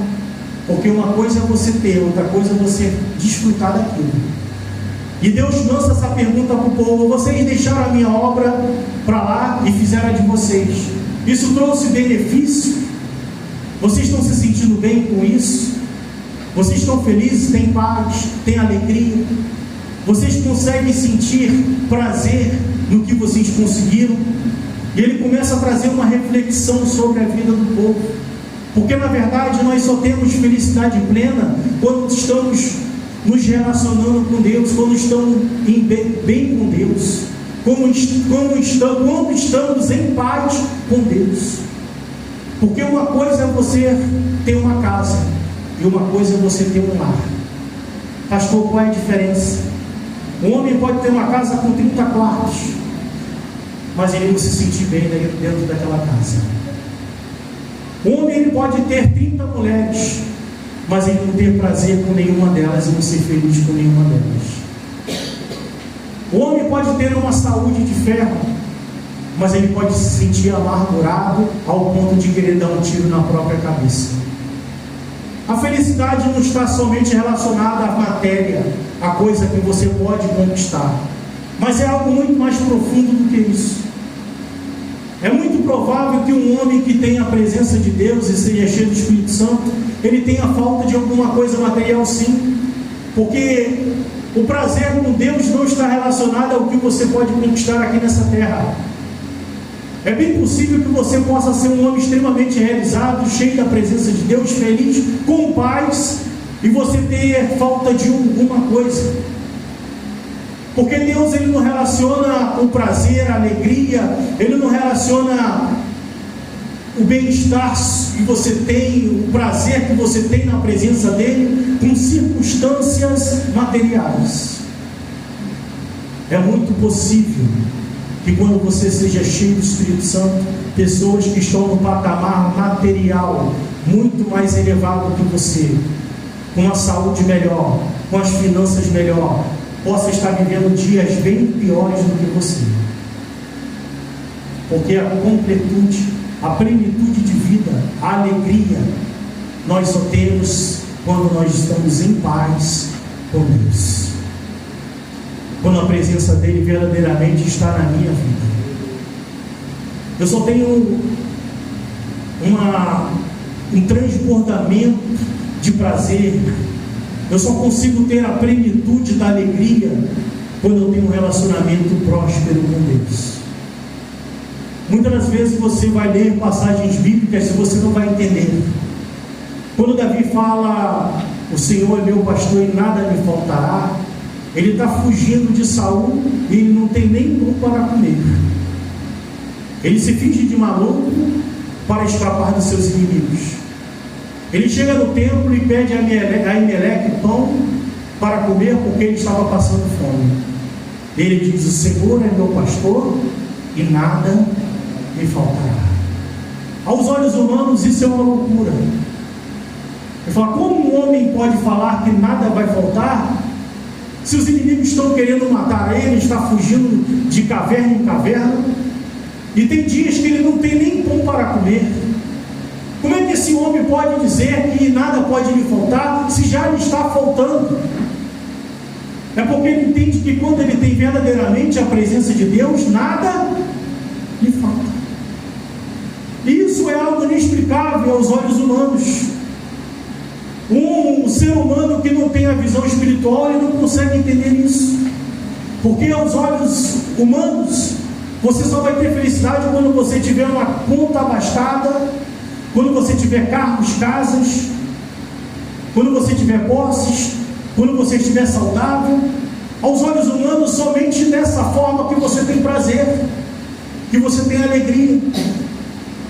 Porque uma coisa é você ter, outra coisa é você desfrutar daquilo. E Deus lança essa pergunta para o povo: vocês deixaram a minha obra para lá e fizeram a de vocês. Isso trouxe benefício? Vocês estão se sentindo bem com isso? Vocês estão felizes? Têm paz? Têm alegria? Vocês conseguem sentir prazer no que vocês conseguiram? E ele começa a trazer uma reflexão sobre a vida do povo, porque na verdade nós só temos felicidade plena quando estamos nos relacionando com Deus, quando estamos bem com Deus, quando estamos em paz com Deus. Porque uma coisa é você ter uma casa e uma coisa é você ter um lar. Pastor, qual é a diferença? Um homem pode ter uma casa com 30 quartos, mas ele não se sentir bem dentro daquela casa. Um homem ele pode ter 30 mulheres, mas ele não ter prazer com nenhuma delas e não ser feliz com nenhuma delas. O homem pode ter uma saúde de ferro, mas ele pode se sentir amargurado ao ponto de querer dar um tiro na própria cabeça. A felicidade não está somente relacionada à matéria, à coisa que você pode conquistar, mas é algo muito mais profundo do que isso. É muito provável que um homem que tenha a presença de Deus e seja cheio do Espírito Santo, ele tenha falta de alguma coisa material, sim, porque o prazer com Deus não está relacionado ao que você pode conquistar aqui nessa terra. É bem possível que você possa ser um homem extremamente realizado, cheio da presença de Deus, feliz, com paz, e você ter falta de alguma coisa. Porque Deus ele não relaciona o prazer, a alegria, ele não relaciona o bem-estar que você tem, o prazer que você tem na presença dele, com circunstâncias materiais. É muito possível que quando você seja cheio do Espírito Santo, pessoas que estão no patamar material muito mais elevado que você, com a saúde melhor, com as finanças melhor, possa estar vivendo dias bem piores do que você. Porque a completude, a plenitude de vida, a alegria, nós só temos quando nós estamos em paz com Deus, quando a presença dele verdadeiramente está na minha vida. Eu só tenho um transbordamento de prazer, eu só consigo ter a plenitude da alegria quando eu tenho um relacionamento próspero com Deus. Muitas das vezes você vai ler passagens bíblicas e você não vai entender. Quando Davi fala, o Senhor é meu pastor e nada me faltará, ele está fugindo de Saul e ele não tem nem pão para comer. Ele se finge de maluco para escapar dos seus inimigos. Ele chega no templo e pede a Aimeleque pão para comer porque ele estava passando fome. Ele diz, o Senhor é meu pastor e nada me faltará. Aos olhos humanos isso é uma loucura. Ele fala, como um homem pode falar que nada vai faltar, se os inimigos estão querendo matar ele, está fugindo de caverna em caverna, e tem dias que ele não tem nem pão para comer? Como é que esse homem pode dizer que nada pode lhe faltar, se já lhe está faltando? É porque ele entende que quando ele tem verdadeiramente a presença de Deus, nada lhe falta. Isso é algo inexplicável aos olhos humanos. Um ser humano que não tem a visão espiritual, ele não consegue entender isso. Porque aos olhos humanos, você só vai ter felicidade quando você tiver uma conta abastada, quando você tiver carros, casas, quando você tiver posses, quando você estiver saudável. Aos olhos humanos, somente dessa forma que você tem prazer, que você tem alegria.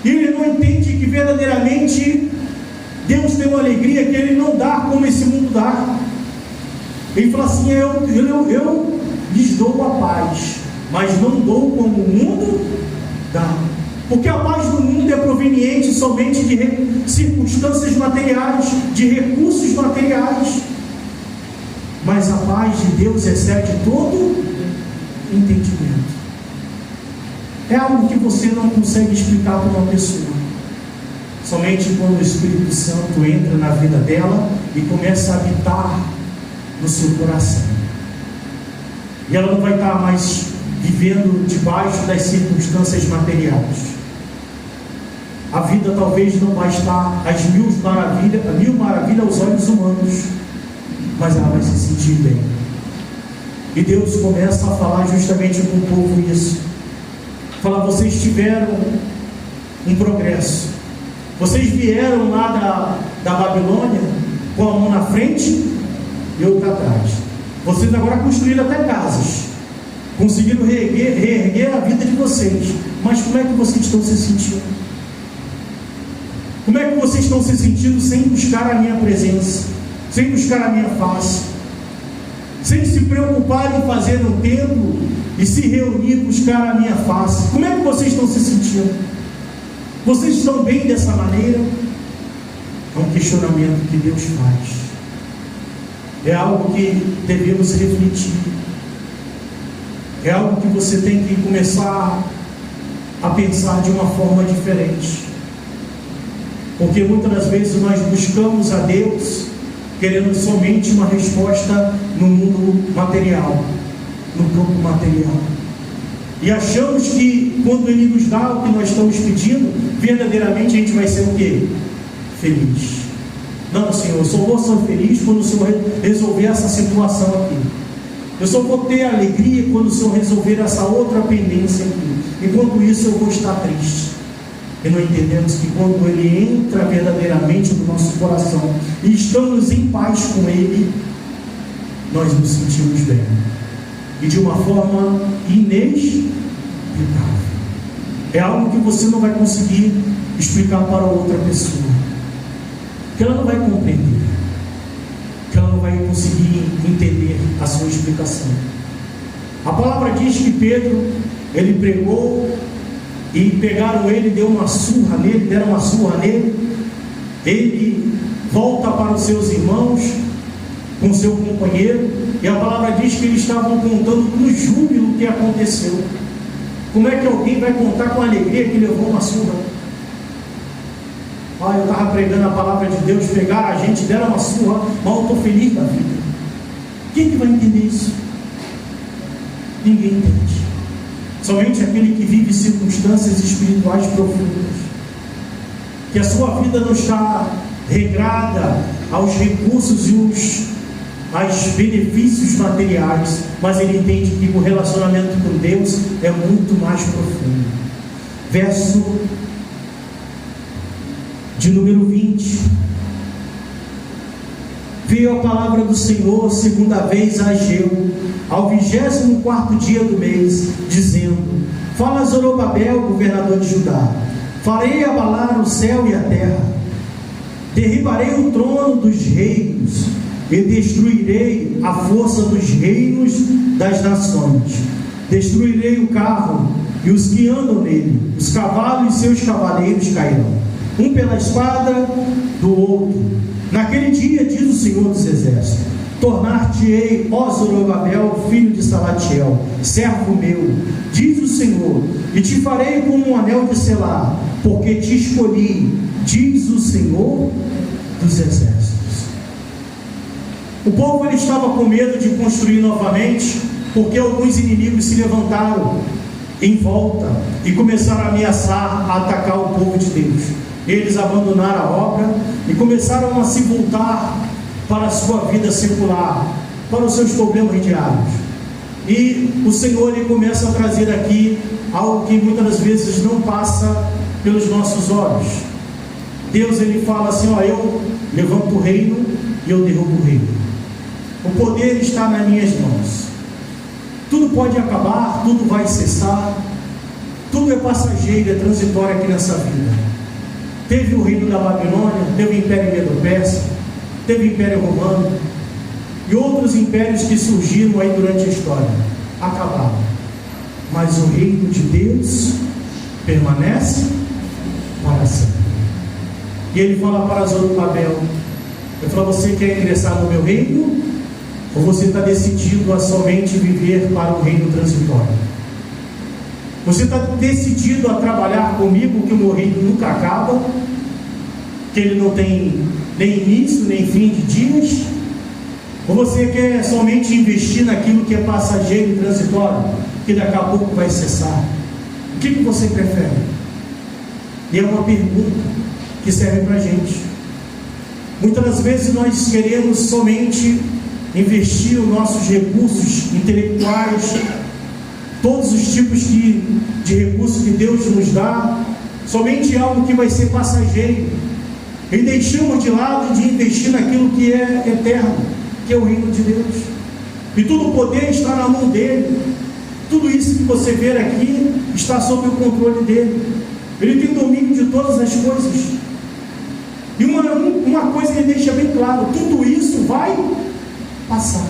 E ele não entende que verdadeiramente Deus tem uma alegria que ele não dá como esse mundo dá. Ele fala assim, eu lhes dou a paz, mas não dou como o mundo dá. Porque a paz do mundo é proveniente somente de circunstâncias materiais, de recursos materiais. Mas a paz de Deus excede todo entendimento. É algo que você não consegue explicar para uma pessoa. Somente quando o Espírito Santo entra na vida dela e começa a habitar no seu coração. E ela não vai estar mais vivendo debaixo das circunstâncias materiais. A vida talvez não vai estar às mil maravilhas aos olhos humanos, mas ela vai se sentir bem. E Deus começa a falar justamente com o povo isso. Fala, vocês tiveram um progresso. Vocês vieram lá da Babilônia com a mão na frente e outra atrás. Vocês agora construíram até casas, conseguiram reerguer a vida de vocês. Mas como é que vocês estão se sentindo? Como é que vocês estão se sentindo sem buscar a minha presença, sem buscar a minha face, sem se preocupar em fazer um templo e se reunir, buscar a minha face? Como é que vocês estão se sentindo? Vocês estão bem dessa maneira? É um questionamento que Deus faz. É algo que devemos refletir. É algo que você tem que começar a pensar de uma forma diferente. Porque muitas das vezes nós buscamos a Deus querendo somente uma resposta no mundo material, no campo material. E achamos que quando Ele nos dá o que nós estamos pedindo, verdadeiramente a gente vai ser o quê? Feliz. Não, Senhor, eu só vou ser feliz quando o Senhor resolver essa situação aqui. Eu só vou ter alegria quando o Senhor resolver essa outra pendência aqui. Enquanto isso eu vou estar triste. E não entendemos que quando Ele entra verdadeiramente no nosso coração e estamos em paz com Ele, nós nos sentimos bem. E de uma forma inexplicável. é algo que você não vai conseguir explicar para outra pessoa, que ela não vai compreender, que ela não vai conseguir entender a sua explicação. A palavra diz que Pedro, ele pregou e pegaram ele, deram uma surra nele, ele volta para os seus irmãos com seu companheiro, e a palavra diz que eles estavam contando com júbilo o que aconteceu. Como é que alguém vai contar com alegria que levou uma surra? Eu estava pregando a palavra de Deus, pegaram a gente, deram uma surra, mas eu estou feliz da vida. Quem que vai entender isso? Ninguém entende. Somente aquele que vive circunstâncias espirituais profundas, que a sua vida não está regrada aos recursos e aos benefícios materiais, mas ele entende que o relacionamento com Deus é muito mais profundo. Verso de número 20. Veio a palavra do Senhor segunda vez a Ageu, ao 24º dia do mês, dizendo: Fala Zorobabel, governador de Judá, farei abalar o céu e a terra, derribarei o trono dos reinos e destruirei a força dos reinos das nações, destruirei o carro e os que andam nele, os cavalos e seus cavaleiros cairão, um pela espada do outro. Naquele dia, diz o Senhor dos Exércitos, tornar-te-ei, ó Zorobabel, filho de Salatiel, servo meu, diz o Senhor, e te farei como um anel de selar, porque te escolhi, diz o Senhor dos Exércitos. O povo ele estava com medo de construir novamente, porque alguns inimigos se levantaram em volta e começaram a ameaçar, a atacar o povo de Deus. Eles abandonaram a obra e começaram a se voltar para a sua vida secular, para os seus problemas diários. E o Senhor ele começa a trazer aqui algo que muitas das vezes não passa pelos nossos olhos. Deus ele fala assim: eu levanto o reino e eu derrubo o reino. O poder está nas minhas mãos. Tudo pode acabar, tudo vai cessar, tudo é passageiro, é transitório aqui nessa vida. Teve o reino da Babilônia, teve o Império Medo-Persa, teve o Império Romano e outros impérios que surgiram aí durante a história. Acabaram. Mas o reino de Deus permanece para sempre. E ele fala para Zorobabel: ele fala, você quer ingressar no meu reino? Ou você está decidido a somente viver para um reino transitório? Você está decidido a trabalhar comigo, que o meu reino nunca acaba, que ele não tem nem início nem fim de dias? Ou você quer somente investir naquilo que é passageiro e transitório, que daqui a pouco vai cessar? O que você prefere? E é uma pergunta que serve para a gente. Muitas das vezes nós queremos somente investir os nossos recursos intelectuais, todos os tipos de recursos que Deus nos dá, somente algo que vai ser passageiro, e deixamos de lado de investir naquilo que é eterno, que é o reino de Deus. E todo o poder está na mão dele. Tudo isso que você vê aqui está sob o controle dele. Ele tem domínio de todas as coisas. E uma coisa ele deixa bem claro: tudo isso vai passar,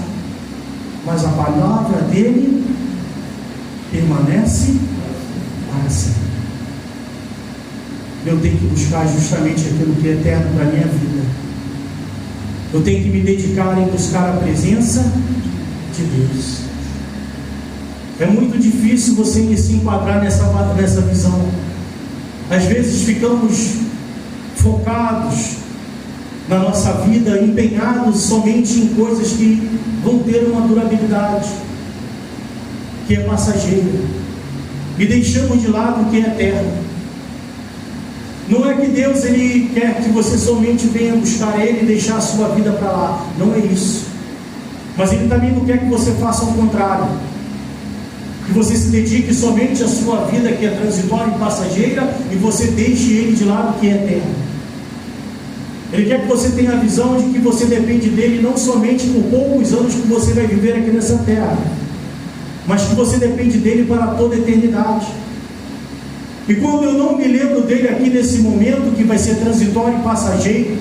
mas a palavra dele permanece para sempre. Eu tenho que buscar justamente aquilo que é eterno para a minha vida. Eu tenho que me dedicar em buscar a presença de Deus. É muito difícil você se enquadrar nessa visão. Às vezes ficamos focados na nossa vida, empenhados somente em coisas que vão ter uma durabilidade, que é passageira, e deixamos de lado o que é eterno. Não é que Deus ele quer que você somente venha buscar Ele e deixar a sua vida para lá, não é isso, mas Ele também não quer que você faça o contrário, que você se dedique somente à sua vida que é transitória e passageira, e você deixe Ele de lado que é eterno. Ele quer que você tenha a visão de que você depende dele não somente por poucos anos que você vai viver aqui nessa terra, mas que você depende dele para toda a eternidade. E quando eu não me lembro dele aqui nesse momento, que vai ser transitório e passageiro,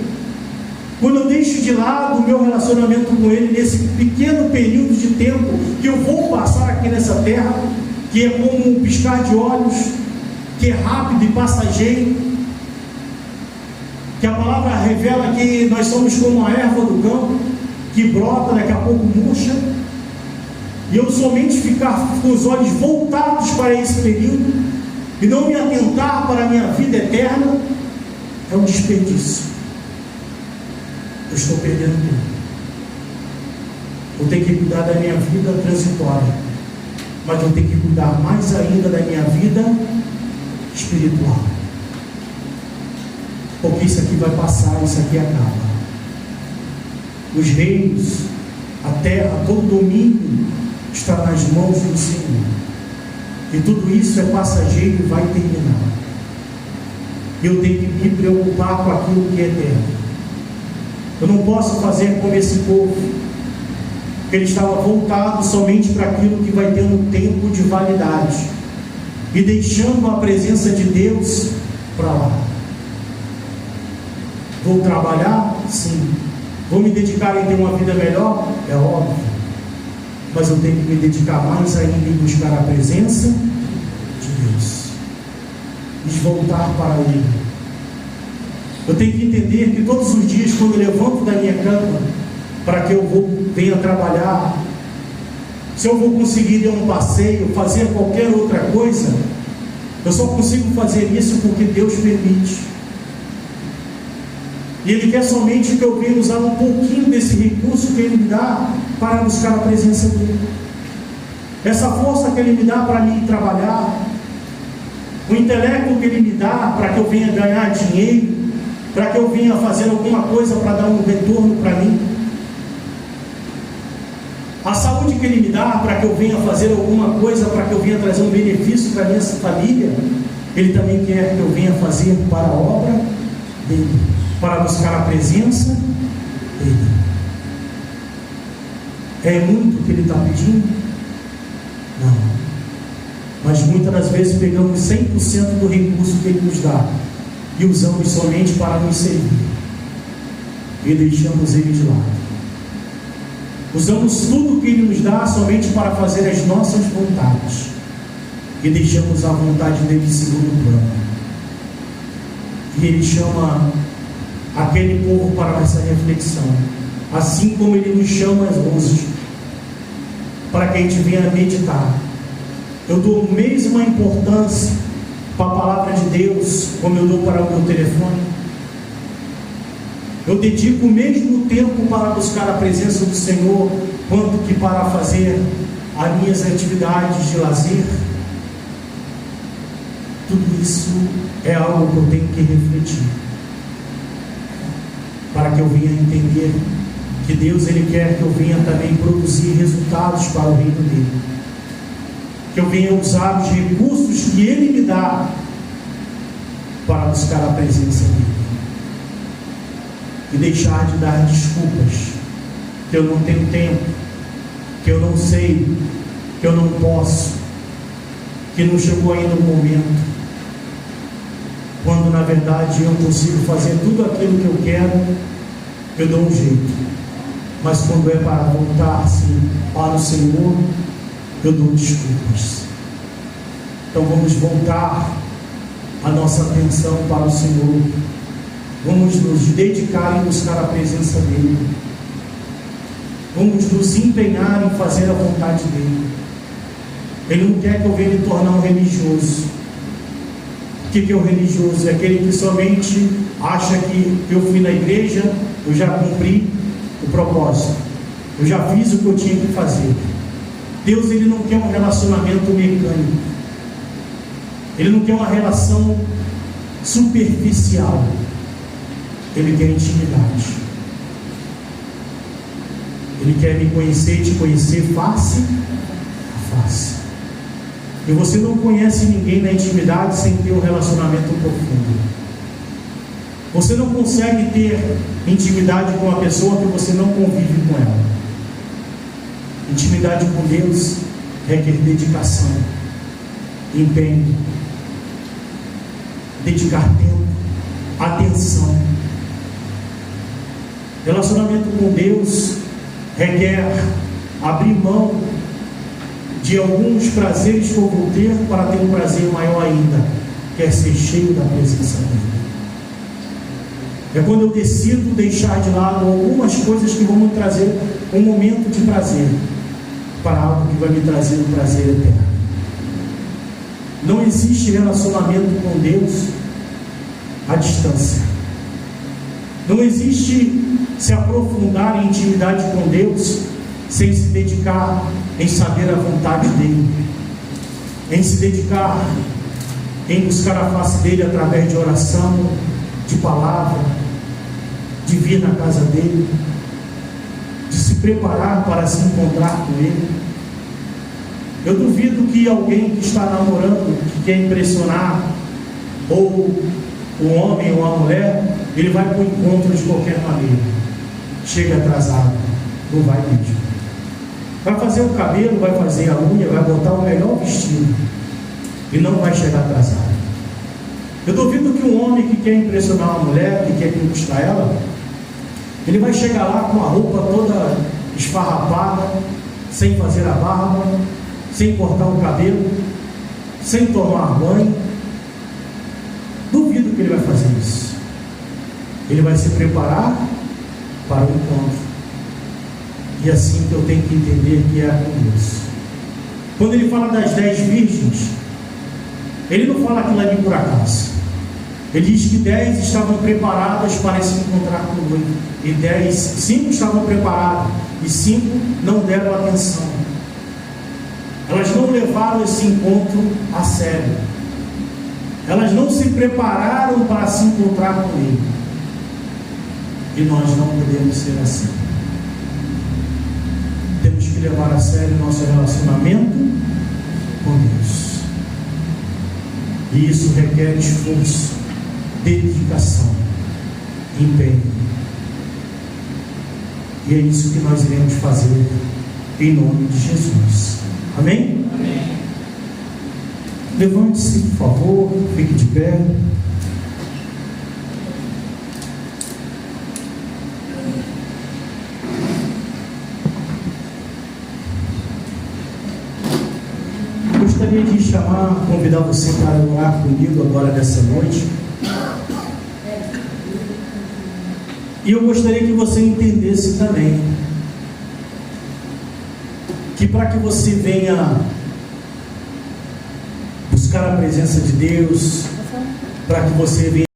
quando eu deixo de lado o meu relacionamento com ele nesse pequeno período de tempo que eu vou passar aqui nessa terra, que é como um piscar de olhos, que é rápido e passageiro, que a palavra revela que nós somos como a erva do campo, que brota, daqui a pouco murcha, e eu somente ficar com os olhos voltados para esse período, e não me atentar para a minha vida eterna, é um desperdício. Eu estou perdendo tempo. Eu tenho que cuidar da minha vida transitória, mas eu tenho que cuidar mais ainda da minha vida espiritual, porque isso aqui vai passar, isso aqui acaba. Os reinos, a terra, todo o domínio está nas mãos do Senhor, e tudo isso é passageiro e vai terminar. Eu tenho que me preocupar com aquilo que é eterno. Eu não posso fazer como esse povo, que ele estava voltado somente para aquilo que vai ter um tempo de validade, e deixando a presença de Deus para lá. Vou trabalhar? Sim. Vou me dedicar em ter uma vida melhor? É óbvio. Mas eu tenho que me dedicar mais ainda em buscar a presença de Deus, e voltar para Ele. Eu tenho que entender que todos os dias, quando eu levanto da minha cama, para que eu venha trabalhar, se eu vou conseguir dar um passeio, fazer qualquer outra coisa, eu só consigo fazer isso porque Deus permite. E Ele quer somente que eu venha usar um pouquinho desse recurso que Ele me dá para buscar a presença dEle. Essa força que Ele me dá para mim trabalhar, o intelecto que Ele me dá para que eu venha ganhar dinheiro, para que eu venha fazer alguma coisa para dar um retorno para mim, a saúde que Ele me dá para que eu venha fazer alguma coisa, para que eu venha trazer um benefício para a minha família, Ele também quer que eu venha fazer para a obra dEle, para buscar a presença dEle. É muito o que Ele está pedindo? Não. Mas muitas das vezes pegamos 100% do recurso que Ele nos dá e usamos somente para nos servir, e deixamos Ele de lado. Usamos tudo que Ele nos dá somente para fazer as nossas vontades, e deixamos a vontade dEle em segundo plano. E Ele chama aquele povo para essa reflexão, assim como Ele nos chama hoje, para que a gente venha meditar. Eu dou a mesma importância para a palavra de Deus como eu dou para o meu telefone. Eu dedico o mesmo tempo para buscar a presença do Senhor quanto que para fazer as minhas atividades de lazer. Tudo isso é algo que eu tenho que refletir, para que eu venha entender que Deus Ele quer que eu venha também produzir resultados para o reino dEle, que eu venha usar os recursos que Ele me dá para buscar a presença dEle, e deixar de dar desculpas, que eu não tenho tempo, que eu não sei, que eu não posso, que não chegou ainda o momento, quando na verdade eu consigo fazer tudo aquilo que eu quero. Eu dou um jeito, mas quando é para voltar-se para o Senhor, eu dou desculpas. Então vamos voltar a nossa atenção para o Senhor, vamos nos dedicar em buscar a presença dEle, vamos nos empenhar em fazer a vontade dEle. Ele não quer que eu venha me tornar um religioso. O que é o religioso? É aquele que somente acha que eu fui na igreja, eu já cumpri o propósito, eu já fiz o que eu tinha que fazer. Deus, Ele não quer um relacionamento mecânico, Ele não quer uma relação superficial, Ele quer intimidade. Ele quer me conhecer e te conhecer face a face. E você não conhece ninguém na intimidade sem ter um relacionamento profundo. Você não consegue ter intimidade com uma pessoa que você não convive com ela. Intimidade com Deus requer dedicação, empenho, dedicar tempo, atenção. Relacionamento com Deus requer abrir mão de alguns prazeres que eu vou ter para ter um prazer maior ainda, que é ser cheio da presença dele. É quando eu decido deixar de lado algumas coisas que vão me trazer um momento de prazer para algo que vai me trazer um prazer eterno. Não existe relacionamento com Deus à distância. Não existe se aprofundar em intimidade com Deus sem se dedicar em saber a vontade dele, em se dedicar em buscar a face dele através de oração, de palavra, de vir na casa dele, de se preparar para se encontrar com ele. Eu duvido que alguém que está namorando, que quer impressionar, ou o homem ou a mulher, ele vai para o encontro de qualquer maneira. Chega atrasado, não vai mesmo. Vai fazer o cabelo, vai fazer a unha, vai botar o melhor vestido e não vai chegar atrasado. Eu duvido que um homem que quer impressionar uma mulher, que quer conquistar ela, ele vai chegar lá com a roupa toda esfarrapada, sem fazer a barba, sem cortar o cabelo, sem tomar banho. Duvido que ele vai fazer isso. Ele vai se preparar para o encontro. E assim que eu tenho que entender que é com Deus. Quando ele fala das 10 virgens, ele não fala aquilo ali por acaso. Ele diz que 10 estavam preparadas para se encontrar com o noivo. E 5 estavam preparadas e 5 não deram atenção. Elas não levaram esse encontro a sério. Elas não se prepararam para se encontrar com ele. E nós não podemos ser assim. Temos que levar a sério nosso relacionamento com Deus. E isso requer esforço, dedicação, empenho. E é isso que nós iremos fazer em nome de Jesus. Amém? Amém. Levante-se, por favor, fique de pé. Gostaria de convidar você para orar comigo agora nessa noite. E eu gostaria que você entendesse também que para que você venha buscar a presença de Deus, para que você venha